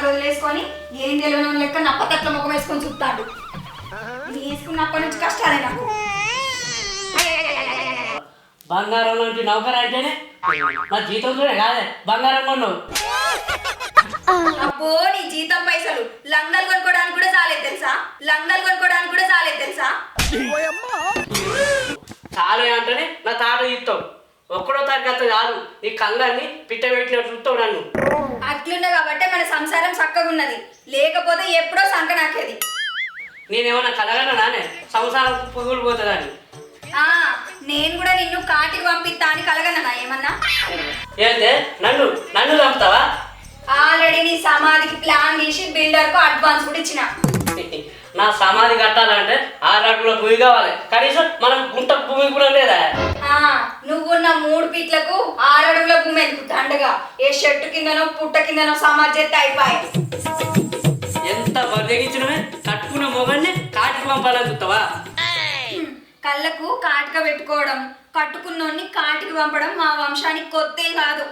అట్లా వదిలేసుకొని ఏం తెలియని లెక్క నప్పతట్ల ముఖం వేసుకొని చూస్తాడు. వేసుకున్నప్పటి నుంచి కష్టాలే నాకు. బంగారం లాంటి నౌకర్ అంటేనే నా జీతంతోనే కాదే బంగారం కొన్నావు. అబ్బో నీ జీతం పైసలు లంగాలు కొనుక్కోవడానికి కూడా చాలేదు తెలుసా, లంగాలు కొనుక్కోవడానికి కూడా చాలేదు తెలుసా. చాలే అంటేనే నా తాట ఇస్తావు. ఒక్కడో తరగతి కాదు నీ కళ్ళని పిట్ట పెట్టినట్టు చూస్తావు నన్ను. అట్లున్నా కాబట్టి మన సంసారం చక్కగా ఉన్నది, లేకపోతే ఎప్పుడో సంక నాకేది. నేనేమన్నా కలగనా నానే సంసారం పురుగులు పోతుందని. నేను కూడా నిన్ను కాటికి పంపిస్తా అని కలగనన్నా ఏమన్నా? ఏంటే నన్ను నన్ను చంపుతావా? ఆల్రెడీ నీ సమాధికి ప్లాన్ తీసి బిల్డర్ కు అడ్వాన్స్ కూడా ఇచ్చిన. నా సమాధి కట్టాలంటే 6 అడుగుల భూమి కావాలి, కనీసం మనం గుంట భూమి కూడా లేదా? నువ్వున్న 3 ఫీట్లకు 6 అడుగుల భూమి ఎందుకు దండగా? ఏ చెట్టు కిందనో పుట్ట కిందనో సమాధి చేస్తే అయిపోయి. ఎంత బద్దగించినవే కట్టుకున్న మొగన్ని కాటికి పంపాలని చూస్తావా? కళ్ళకు కాటిక పెట్టుకోవడం, కట్టుకున్నోన్ని కాటికి పంపడం మా వంశానికి కొత్తే కాదు.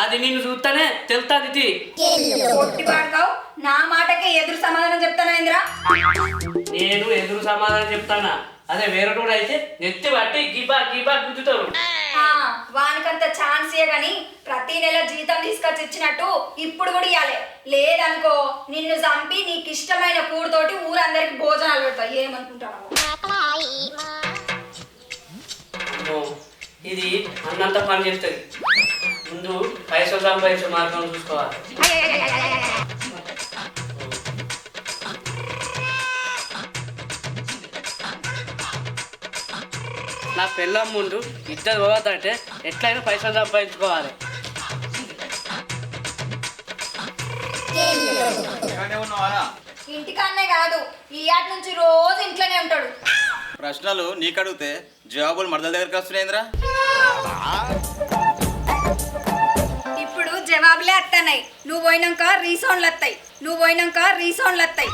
అది నిన్ను చూస్తానే తెలుస్తుంది. కొట్టి పాడకావు, నా మాటకే ఎదురు సమాధానం చెప్తాను ఇంద్రా. నేను ఎదురు సమాధానం చెప్తానా? అదే వేరేటోడు అయితే నెత్తి పట్టి గిబా గిబా గుద్దుతాడు. వానికంత ఛాన్స్ గాని ప్రతి నెల జీతం తీసుకొచ్చి ఇచ్చినట్టు ఇప్పుడు కూడా ఇవ్వాలి. లేదనుకో నిన్ను చంపి నీకు ఇష్టమైన కూడుతోటి ఊరందరికి భోజనాలు పెడతా. ఏమనుకుంటావు? ఇది అన్నంత పని చేస్తుంది. ముందు పైసలు సంపాదించే మార్గం చూసుకోవాలి. నా పెళ్ళం ముందు ఇద్దరు పోవద్దంటే ఎట్లయినా పైసలు సంపాదించుకోవాలి. ఇంటికన్నే కాదు ఈ ఆట నుంచి రోజు ఇంట్లోనే ఉంటాడు. ప్రశ్నలు నీకు అడిగితే జవాబులు మరదల దగ్గరికి వస్తున్నాయింద్రా. ఇప్పుడు జవాబులే వస్తున్నాయి. నువ్వు పోయినాక రీసౌండ్లు వస్తాయి, నువ్వు పోయినాక రీసౌండ్లు వస్తాయి.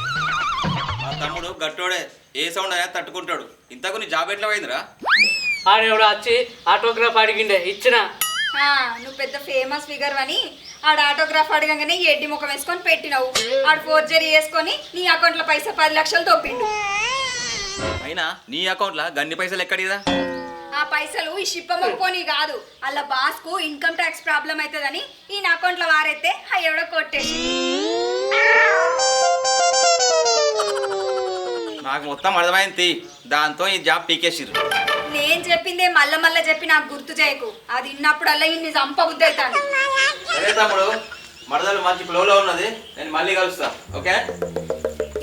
మా తమ్ముడు గట్టోడే, ఏ సౌండ్ అయినా తట్టుకుంటాడు. ఇంతకు నీ జాబ్ ఎట్లా పోయిందిరా? ఆడెవడు వచ్చి ఆటోగ్రాఫ్ అడిగిండే ఇచ్చిన. నువ్వు పెద్ద ఫేమస్ ఫిగర్ అని ఆడ ఆటోగ్రాఫ్ అడగంగానే ఎడ్డి ముఖం వేసుకొని పెట్టినావు. ఆడు ఫోర్జరీ వేసుకొని నీ అకౌంట్లో పైసా 10 లక్షలు తొప్పిండు. అయినా నీ అకౌంట్లో గన్ని పైసలు ఎక్కడిదా? ఆ పైసలు ఈ షిప్పమ్మని కాదు, అలా బాస్ కు ఇన్కమ్ ట్యాక్స్ ప్రాబ్లం అవుతుందని ఈయన అకౌంట్లో వారైతే అయ్యవడో కొట్టేసి. నాకు మొత్తం అర్థమైంది. దాంతో ఈ జాబ్ పీకేసిరు. నేను చెప్పిందే మళ్ళా మళ్ళా చెప్పి నాకు గుర్తు చేయకు. అది విన్నప్పుడల్లా ఇన్ని చంపబుద్ధి అవుతాను. సరే తమ్ముడు, మరదలు మంచి ఫ్లోలో ఉన్నది. నేను మళ్ళీ కలుస్తా. ఓకే?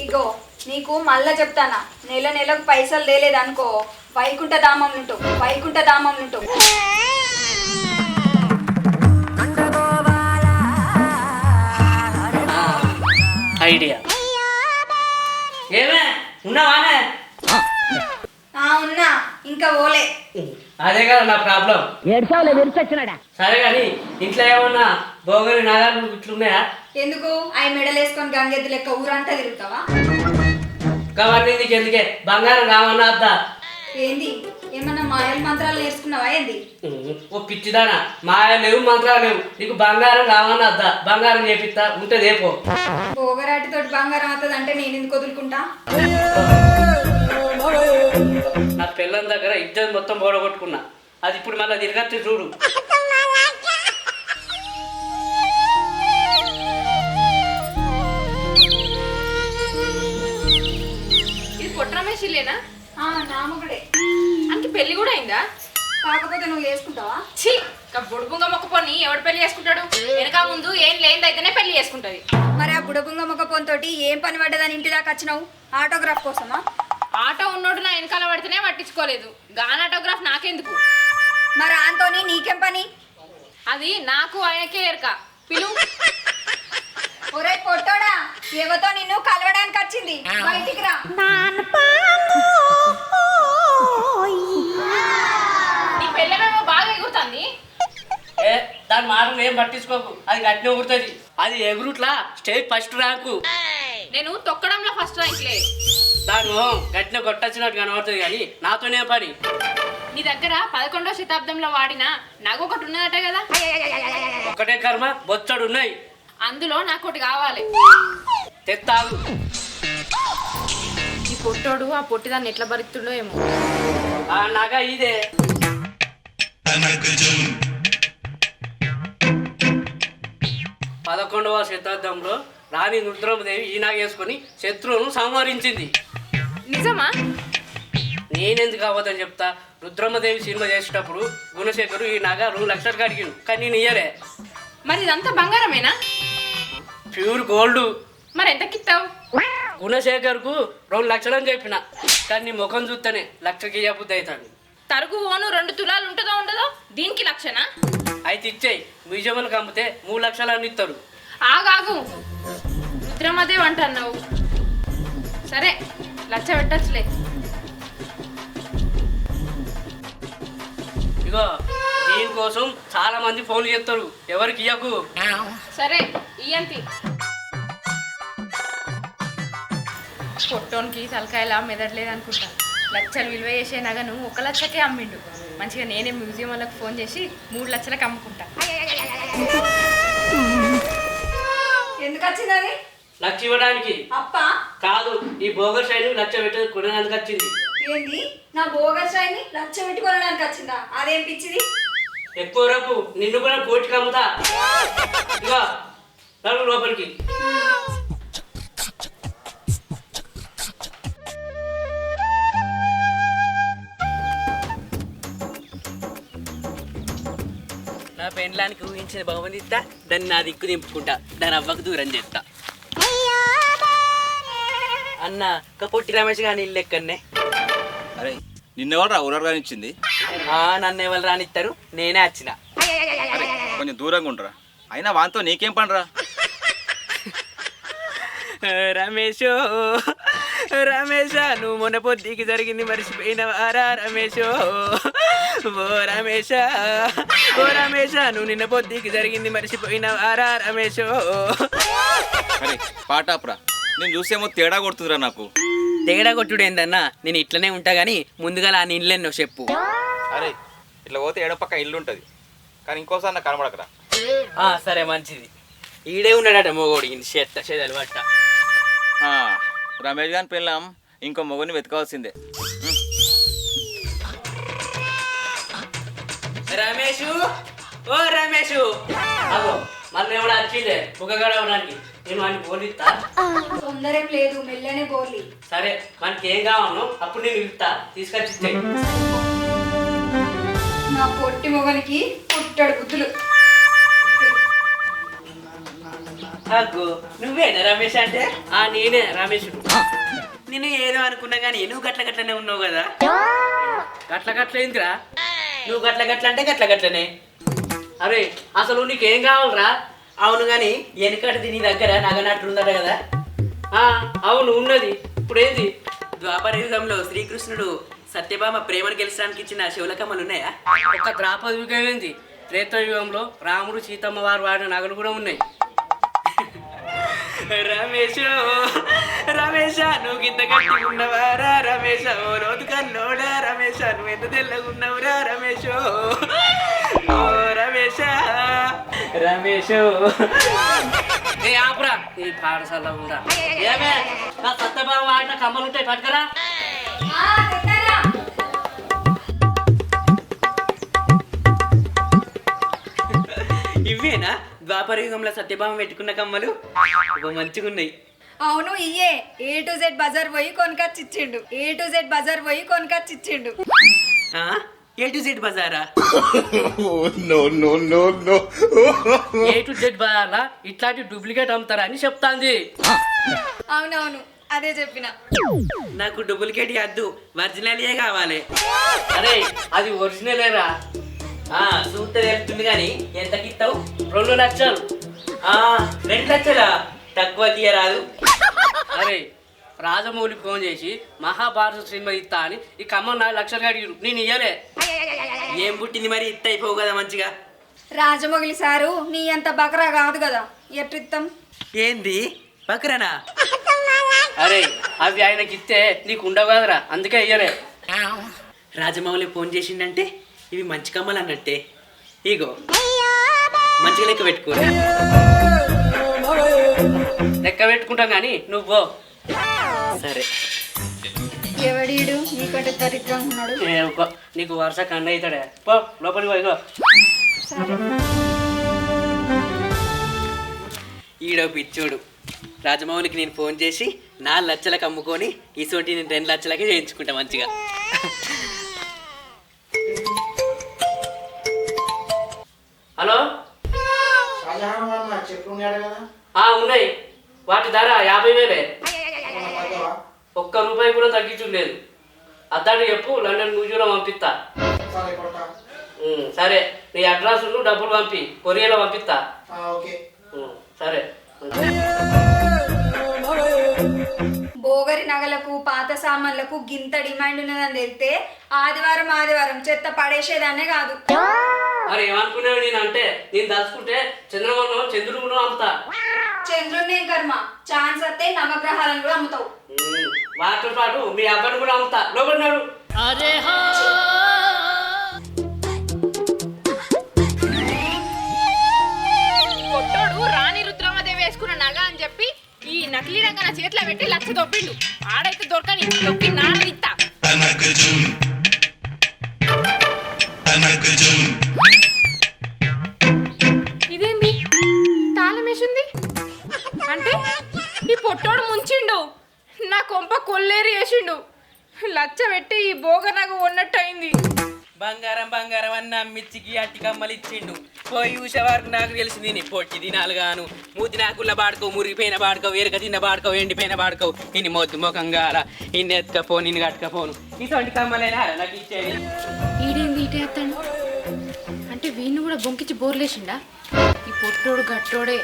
ఇగో నీకు మళ్ళా చెప్తానా, నెల నెలకు పైసలు తేలేదనుకో వైకుంఠ ధామం ఉంటావు, వైకుంఠ ధామం ఉంటావు. ఐడియా ఏమే ఉన్నావానే? ఉన్నా, ఇంకా ఓలే. అదే కదా నా ప్రాబ్లం. సరే కానీ ఇంట్లో ఏమన్నా బోగరి నగాలు ఇట్లున్నాయా? ఎందుకు అవి మెడలేసుకొని గంగెద్దు లెక్క ఊరంతా తిరుగుతావా? అవన్నీ నీకు ఎందుకే? బంగారం కావన్నా అద్దా? ఏంది ఏమన్నా మాయల మంత్రాలు నేర్చుకున్నావా ఏంది? ఓ పిచ్చిదానా, మాయ లేవు మంత్రాలు లేవు. నీకు బంగారం కావన్నా అద్దా? బంగారం చేపిస్తా ఉంటే రేపో. బోగరాటితోటి బంగారం అవుతుంది అంటే నేను ఎందుకు వదులుకుంటా? నా పిల్లల దగ్గర ఇద్దరు మొత్తం పోడగొట్టుకున్నా. అది ఇప్పుడు మళ్ళీ తిరగచ్చు చూడు. ఇది పొట్రమేషిలేనా? నామగుడే. అంటే పెళ్లి కూడా అయిందా? కాకపోతే నువ్వు చేసుకుంటావా? ఛీ, బుడుబుంగ మొక్కపోని ఎవడు పెళ్లి చేసుకుంటాడు? వెనక ముందు ఏం లేనిదైతేనే పెళ్లి చేసుకుంటది. మరి ఆ బుడబుంగ మొక్క పొంతోటి ఏం పని పడ్డదని ఇంటి దాకా వచ్చినావు? ఆటోగ్రాఫ్ కోసమా? ఆటో ఉన్నోడు నా వెనకాల పడితేనే పట్టించుకోలేదు, గాన్ ఆటోగ్రాఫ్ నాకెందుకు? మరి ఆంతోని నీకేం పని? అది నాకు ఆయనకే ఎరక. పిలు. ఒరే పొట్టోడా, ఎవతో నిన్ను కలవడానికి వచ్చింది, బయటికి రా. నీ పెళ్ళమేమో బాగా ఎగురుతుంది. దాని మాటలు ఏం పట్టించుకోకు, అది గట్టిన ఊరుతుంది. అది ఎగురుట్లా స్టేట్ ఫస్ట్ ర్యాంకు. నేను తొక్కడంలో ఫస్ట్ ర్యాంక్లే. దాని గట్టిన కొట్టొచ్చినట్టు కనబడుతుంది కానీ నాతోనే పని. నీ దగ్గర 11వ శతాబ్దంలో వాడిన నగ ఒకటి ఉన్నదట కదా? ఒకటే కర్మ బొచ్చడు ఉన్నాయి. అందులో నాకు ఒకటి కావాలి. తెత్తాగు. ఈ పొట్టోడు ఆ పొట్టిదాన్ని ఎట్లా భరిస్తుండో ఏమో. ఆ నగ ఇదే. 11వ శతాబ్దంలో రాణి రుద్రమదేవి ఈ నగ వేసుకొని శత్రువును సంహరించింది. నిజమా? నేనెందుకు అవ్వదని చెప్తా. రుద్రమదేవి సినిమా చేసేటప్పుడు గుణశేఖరు ఈ నగ 2 లక్షలకు అడిగిండు, కానీ నేను ఇయ్యలే. మరి ఇదంతా బంగారమేనా? Pure gold. మరి ఎంతకిస్తావు? గుణశేఖర్కు 2 లక్షలని చెప్పిన, కానీ నీ ముఖం చూస్తేనే లక్షకి ఇయ్యబుద్ధి అవుతాను. తరుగు ఓను 2 తులాలు ఉంటుందో ఉండదో, దీనికి లక్షనా? అయితే ఇచ్చేయి, మ్యూజియంలకు అమ్మితే 3 లక్షలని ఇస్తారు. ఆగాగు, రుద్రమదేవి అంటున్నావు. సరే, లక్ష పెట్టచ్చులే. ఇగో దీనికోసం చాలా మంది ఫోన్లు చేస్తారు, ఎవరికి ఇయ్యకు. సరే ఇయ్యంతి. పొట్టోనికి తలకాయలా మెదడలేదు అనుకుంటా. లక్షలు విలువ చేసే నగను 1 లక్షకే అమ్మిండు. మంచిగా నేనే మ్యూజియం వాళ్ళకి ఫోన్ చేసి 3 లక్షలకు అమ్ముకుంటా. ఎందుకు వచ్చింది అది? లక్ష ఇవ్వడానికి అప్ప కాదు, ఈ బోగర్ శైలి లక్ష పెట్టి కొనడానికి వచ్చింది. ఏంది? నా బోగసాయిని లక్ష పెట్టుకోవడానికి వచ్చిందా? అదేం పిచ్చిది? ఎక్కువ రేపు నిన్ను కూడా కోటికి అమ్ముతా. ఇగో నలుగు లోపలికి. నా పెండ్లానికి ఊహించిన బహుమతి ఇస్తా, దాన్ని నా దిక్కు దింపుకుంటా, దాని అవ్వకు దూరం చేస్తా. అన్న పొట్టి రమేష్ గాని ఇల్లు ఎక్కడనే. అరే నిన్నెవరు రా ఊరగా ఇచ్చింది? నన్ను ఎవరు రానిస్తారు, నేనే వచ్చిన. అరే కొంచెం దూరంగా ఉండరా, అయినా వాంతో నీకేం పనిరా? రమేషో రమేష, నువ్వు మొన్న పొద్దుకి జరిగింది మర్చిపోయినవారా రమేషో? ఓ రమేష ఓ రమేష, నువ్వు నిన్న పొద్దుకి జరిగింది మర్చిపోయినవారా రమేషో? అరే పాటాపురా, నేను చూసేమో తేడా కొడుతుందిరా నాకు. తేడా కొట్టుడు ఏందన్నా, నేను ఇట్లనే ఉంటా గానీ ముందుగా ఆ నీళ్ళెన్నో చెప్పు. అరే ఇట్లా పోతే ఏడో పక్క ఇల్లు ఉంటుంది, కానీ ఇంకోసారి నాకు కనబడకరా. సరే మంచిది. ఈడే ఉన్నాడట మోగోడికి చెదలు పట్ట. రమేష్ గాని పెళ్ళాం ఇంకో మొగుని వెతకాల్సిందే. రమేషు ఓ రమేషు, అగో మళ్ళీ ఎవడ వచ్చిందే బుగ్గగడ అవడానికి. నేను వాడిని పోలిస్తా. తొందర ఏం లేదు, మెల్లనే పోలి. సరే మనకి ఏం కావాలో అప్పుడు నేను ఇస్తా, తీసుకొచ్చి ఇచ్చేయి. నా పొట్టి మొగనికి పుట్టాడు బుద్ధులు. అగ్గు నువ్వేనా రమేష్ అంటే? నేనే రమేషుడు. నేను ఏదో అనుకున్నా కానీ నువ్వు గట్ల గట్లనే ఉన్నావు కదా. గట్ల గట్ల ఏందిరా? నువ్వు గట్ల గట్ల అంటే గట్ల గట్లనే. అరే అసలు నీకేం కావాలరా? అవును కానీ వెనకటిది నీ దగ్గర నగనట్టు ఉందట కదా. అవును ఉన్నది. ఇప్పుడు ఏంది? ద్వాపర యుగంలో శ్రీకృష్ణుడు సత్యభామ ప్రేమను గెలిచడానికి ఇచ్చిన శివలకమ్మలు ఉన్నాయా? ఒక ద్రాపద యుగం ఏంది? త్రేతాయుగంలో రాముడు సీతమ్మ వారు వాడిన నగలు కూడా ఉన్నాయి. రమేష్ రమేష, నువ్వు ఇంత గట్టి ఉన్నవారా రమేష? ఓ రోజు కన్నోడా రమేష, నువ్వు ఎంత తెల్లగున్నావురా రమేష్? ఓ రమేష రమేష్. ఏ ఆపురా, ఈ పాఠశాల ఉందా? ఏమే నా సత్యభామ వాడిన కమ్మలు ఉంటాయి, పట్టుకరా. ఇవేనా ద్వాపర యుగంలో సత్యభామ పెట్టుకున్న కమ్మలు? మంచిగా ఉన్నాయి. అవును ఇయ్యే. A to Z బజార్ పోయి కొనుకొచ్చి ఇచ్చిండు. A to Z బజార్ పోయి కొనుకొచ్చి ఇచ్చిండు. ఏ టు జెడ్ బజారా? ఏ టు జెడ్ బజార్లా ఇట్లాంటి డూప్లికేట్ అమ్ముతారా అని చెప్తాంది. అవునవును అదే చెప్పిన. నాకు డూప్లికేట్ వద్దు, ఒరిజినలే కావాలి. అరే అది ఒరిజినలేరా? చూస్తే తెలుస్తుంది కానీ ఎంతకి ఇస్తావు? 2 లక్షలు. 2 లక్షలా? తక్కువ తీయరాదు. అరే రాజమౌళి ఫోన్ చేసి మహాభారత సినిమా ఇస్తా అని ఈ కమ్మ 4 లక్షలు అడిగారు, నేను ఇయ్యలే. ఏం పుట్టింది మరి? ఇత్త అయిపోవు కదా మంచిగా. రాజమౌళి సారు నీ అంత బకరా కాదు కదా, ఎట్టిత్తం? ఏంది బక్రనా? అరే అవి ఆయనకి ఇస్తే నీకు ఉండవు కదరా, అందుకే ఇయ్యలే. రాజమౌళి ఫోన్ చేసిండంటే ఇవి మంచి కమ్మలు అన్నట్టే. ఇగో మంచిగా లెక్క పెట్టుకో. లెక్క పెట్టుకుంటాం కానీ నువ్వు పో. సరే ఎవడీడు నీకంటే దరిద్రంగా ఉన్నాడు. నీకు వరుస కన్ను అవుతాడే. పో లోపలికి పోయిగో. ఈడో పిచ్చోడు రాజమౌళికి నేను ఫోన్ చేసి 4 లక్షలకు అమ్ముకొని ఇసోటి నేను 2 లక్షలకే చేయించుకుంటా మంచిగా. హలో ఉన్నాయి, వాటి ధర 50,000. ₹1 కూడా తగ్గించులేదు. అతడు చెప్పు, లండన్ మ్యూజియంలో పంపిస్తా. సరే నీ అడ్రస్ డబ్బులు పంపి కొరియర్లో పంపిస్తా. సరే. బోగరి నగలకు పాత సామాన్లకు గింత డిమాండ్ ఉన్నదని తెలిస్తే ఆదివారం చెత్త పడేసేదాన్నే కాదు. మరి ఏమనుకున్నావు నేను అంటే, నేను తలుచుకుంటే చంద్రుడు అమ్ముతా. చంద్రున్నే కర్మ, ఛాన్స్ వస్తే నవగ్రహాలను కూడా అమ్ముతావు. వాటితో పాటు మీ అబ్బాయిని కూడా అమ్ముతా. లోపడినాడు. కొట్టోడు రాణి రుద్రమదేవి వేసుకున్న నగ అని చెప్పి ఈ నకిలీ రంగ నా చేతిలో పెట్టి 1,00,000 దొబ్బిండు. ఆడైతే దొరకని దొక్కి నాడిస్తా. ఇదేంది తాళం వేసింది అంటే ఈ పొట్టోడు ముంచిండు, నా కొంప కొల్లేరి వేసిండు. 1,00,000 పెట్టి ఈ బోగ నగ ఉన్నట్టు అయింది. బంగారం అన్న మిచ్చికి అట్టి కమ్మలు ఇచ్చిండు. పోయి చూసే వరకు నాకు తెలిసింది నీ పొట్టి దినాలు గాను. మూతి నాకుల్ల బాడుకోవు, మురిగిపోయిన బాడుకోవు, ఎరక తిన్న బాడుకోవు, ఎండిపోయిన బాడుకోవు. ఇన్ని మొద్దు ముఖంగా అలా ఇన్ని ఎత్తుకపో, నిన్ను కట్టుకపోను. ఇటువంటి కమ్మలేనా నాకు ఇచ్చేది. ఈడేంది ఇటే ఎత్తాడు అంటే వీణ్ణి కూడా బొంకిచ్చి బోర్లేసిండా ఈ పొట్టోడు గట్టోడే.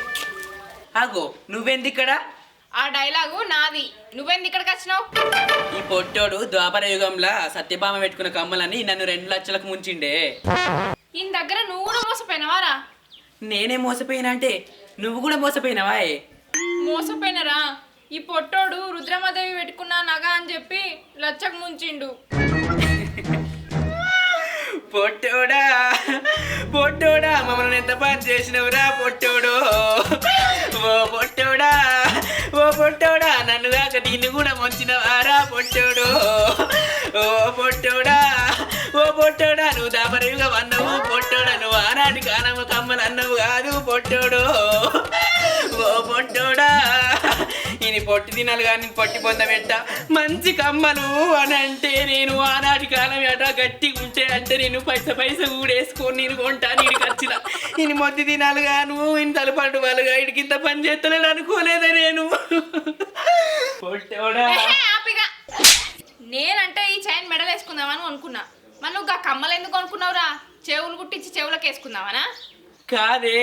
ఆగో నువ్వెంది ఇక్కడ? ఆ డైలాగు నాది, నువ్వెంది ఇక్కడికి వచ్చినావు? ఈ పొట్టోడు ద్వాపర యుగంలో సత్యభామ పెట్టుకున్న కమ్మలని నన్ను 2 లక్షలకు ముంచిండే. ఈయన దగ్గర నువ్వు కూడా మోసపోయినవారా? నేనే మోసపోయినా అంటే నువ్వు కూడా మోసపోయినావా? మోసపోయినరా? ఈ పొట్టోడు రుద్రమదేవి పెట్టుకున్న నగ అని చెప్పి 1,00,000కు ముంచిండు. పొట్టోడా మమ్మల్ని ఎంత పని చేసినవురా పొట్టోడు. ఓ పొట్టోడా నన్ను కాక నిన్ను కూడా ముంచినవారా పొట్టోడు. ఓ పొట్టోడా నువ్వు దాపరిగా అన్నావు పొట్టోడా. నువ్వు ఆనాటి కాలము కమ్మలు అన్నావు కాదు పొట్టోడు. ఓ పొట్టోడా ఈయన పొట్టి తినాలి కానీ పొట్టి పొందబెట్ట మంచి కమ్మలు అని అంటే నేను ఆనాటి కాలం ఎట గట్టిగా ఉంటే అంటే నేను పైస ఊడేసుకొని నేను కొంటా. నీకు వచ్చిన ఈయన మొద్దు తినాలి గాను ఈయన తలపండు వాళ్ళుగా ఇడికి ఇంత పని చేస్తలేడు అనుకోలేదా నేను. పొట్టోడా నేనంటే ఈ చైన్ మెడల్ వేసుకుందామని అనుకున్నా. మరి నువ్వు ఆ కమ్మలు ఎందుకు అనుకున్నావురా? చెవులు కుట్టించి చెవులకు వేసుకుందామనా? కాదే,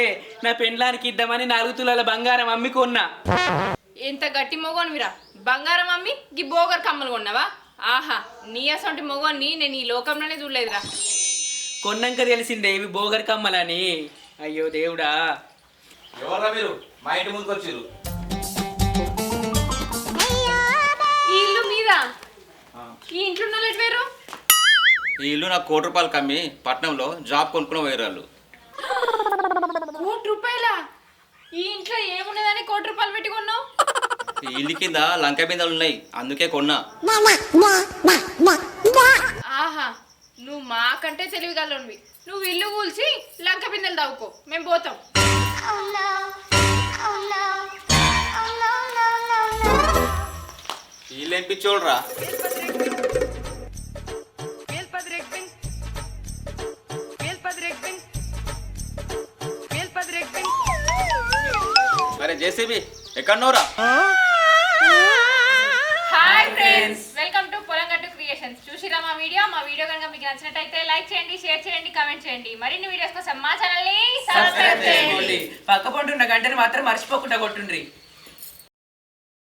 నా పెండ్లానికి ఇద్దామని 4 తులాల బంగారం అమ్మి కొన్నా. ఎంత గట్టి మొగోనివిరా, బంగారం అమ్మి గీ బోగర్ కమ్మలు కొన్నావా? ఆహా, నీ అసంటి మొగోన్ని నేను ఈ లోకంలోనే చూడలేదురా. కొన్నాక తెలిసిందే ఇవి బోగర్ కమ్మలని. అయ్యో దేవుడా. ఎవరా మీరు మా ఇంటి ముందుకు వచ్చారు? ఈ ఇల్లు మీదా? ఈ ఇంట్లో ఉన్న వాళ్ళు వేరు? ఈ ఇల్లు నాకు ₹1,00,000 కమ్మి పట్నంలో జాబ్ కొనుక్కున్న వైరాళ్ళు. ₹1,00,000? ఈ ఇంట్లో ఏమున్నదని ₹1,00,000 పెట్టి కొన్నావు? ఈ ఇల్లు కింద లంక బిందెలు ఉన్నాయి, అందుకే కొన్నా. ఆహా, నువ్వు మాకంటే తెలివిగలవి. నువ్వు ఇల్లు కూల్చి లంక బిందెలు తవ్వుకో, మేము పోతాం. ఇల్లు ఎంపించోడ్రా. అరే జేసీబీ ఎక్కడనోరా? Hi friends, welcome to Polamgattu creations. చూసిరా మా వీడియో కనుక మీకు నచ్చినట్టయితే లైక్ చేయండి, షేర్ చేయండి, కామెంట్ చేయండి. మరిన్ని వీడియోస్ కోసం మా ఛానల్ ని సబ్స్క్రైబ్ చేయండి. పక్క పంటున్న గంటని మాత్రం మర్చిపోకుండా కొట్టుండ్రి.